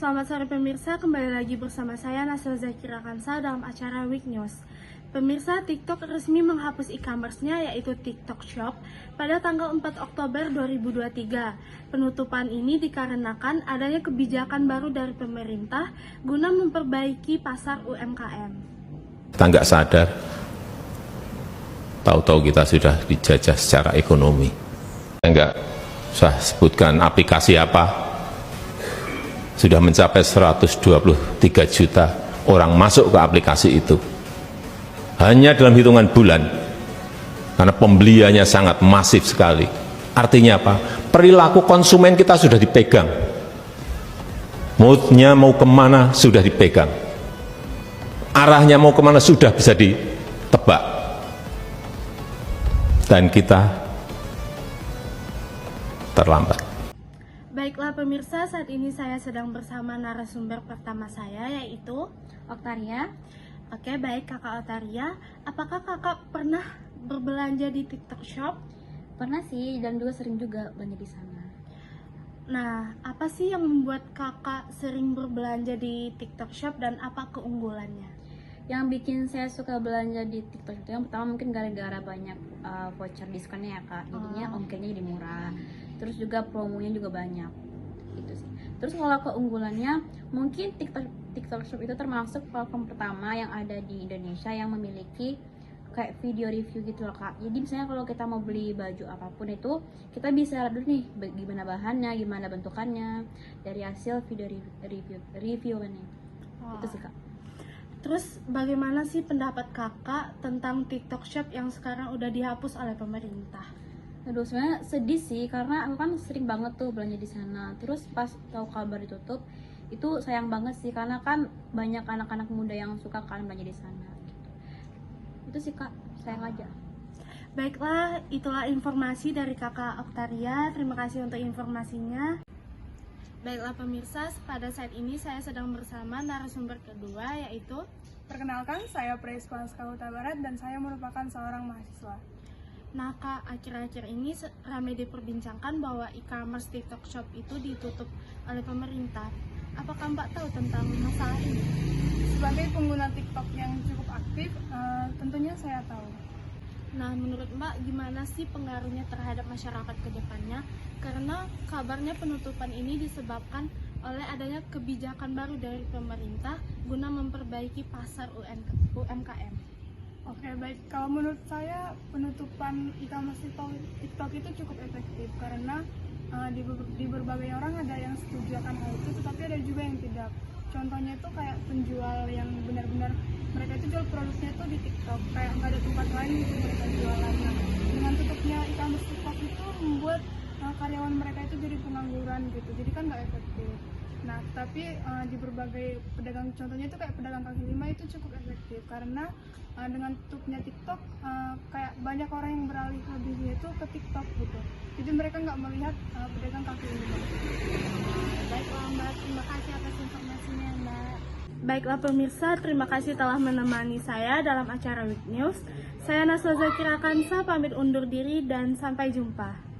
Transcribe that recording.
Selamat sore pemirsa, kembali lagi bersama saya Nasla Zakira Kansa dalam acara Week News. Pemirsa, TikTok resmi menghapus e-commerce-nya yaitu TikTok Shop pada tanggal 4 Oktober 2023. Penutupan ini dikarenakan adanya kebijakan baru dari pemerintah guna memperbaiki pasar UMKM. Kita nggak sadar, tahu-tahu kita sudah dijajah secara ekonomi. Saya nggak usah sebutkan aplikasi apa, sudah mencapai 123 juta orang masuk ke aplikasi itu. Hanya dalam hitungan bulan, karena pembeliannya sangat masif sekali. Artinya apa? Perilaku konsumen kita sudah dipegang. Moodnya mau kemana sudah dipegang. Arahnya mau kemana sudah bisa ditebak. Dan kita terlambat. Baiklah pemirsa, saat ini saya sedang bersama narasumber pertama saya yaitu Oktaria. Oke, baik Kakak Oktaria, apakah Kakak pernah berbelanja di TikTok Shop? Pernah sih, dan juga sering juga belanja di sana. Nah, apa sih yang membuat Kakak sering berbelanja di TikTok Shop dan apa keunggulannya? Yang bikin saya suka belanja di TikTok itu yang pertama mungkin gara-gara banyak voucher diskonnya ya Kak. Jadinya ongkirnya jadi murah. Terus juga promonya juga banyak. Itu sih. Terus kalau keunggulannya, mungkin TikTok Shop itu termasuk platform pertama yang ada di Indonesia yang memiliki kayak video review gitu loh Kak. Jadi misalnya kalau kita mau beli baju apapun itu, kita bisa lihat dulu nih gimana bahannya, gimana bentukannya dari hasil video review ini. Itu sih Kak. Terus bagaimana sih pendapat Kakak tentang TikTok Shop yang sekarang udah dihapus oleh pemerintah? Aduh, sebenarnya sedih sih karena aku kan sering banget tuh belanja di sana. Terus pas tahu kabar ditutup, itu sayang banget sih karena kan banyak anak-anak muda yang suka kan belanja di sana. Gitu. Itu sih Kak, sayang aja. Baiklah, itulah informasi dari Kakak Oktaria. Terima kasih untuk informasinya. Baiklah pemirsa, pada saat ini saya sedang bersama narasumber kedua yaitu Perkenalkan, saya Priska Huta Barat dan saya merupakan seorang mahasiswa. Nah Kak, akhir-akhir ini ramai diperbincangkan bahwa e-commerce TikTok Shop itu ditutup oleh pemerintah. Apakah Mbak tahu tentang masalah ini? Sebagai pengguna TikTok yang cukup aktif, tentunya saya tahu. Nah, menurut Mbak, gimana sih pengaruhnya terhadap masyarakat ke depannya? Karena kabarnya penutupan ini disebabkan oleh adanya kebijakan baru dari pemerintah guna memperbaiki pasar UMKM. Oke, baik. Kalau menurut saya, penutupan e-commerce TikTok itu cukup efektif karena di berbagai orang ada yang setuju akan hal itu, tetapi ada juga yang tidak. Contohnya itu kayak penjual yang benar-benar mereka itu jual produknya itu di TikTok, kayak nggak ada tempat lain untuk mereka jualan. Nah, dengan tutupnya e-commerce TikTok itu membuat karyawan mereka itu jadi pengangguran gitu, jadi kan nggak efektif. Nah, tapi di berbagai pedagang, contohnya itu kayak pedagang kaki lima itu cukup efektif karena dengan tutupnya TikTok kayak banyak orang yang beralih lebihnya itu ke TikTok gitu, jadi mereka nggak melihat pedagang kaki lima. Baiklah Mbak, terima kasih atas informasinya Mbak. Baiklah pemirsa, terima kasih telah menemani saya dalam acara Week News. Saya Nasla Zakira Kansa pamit undur diri dan sampai jumpa.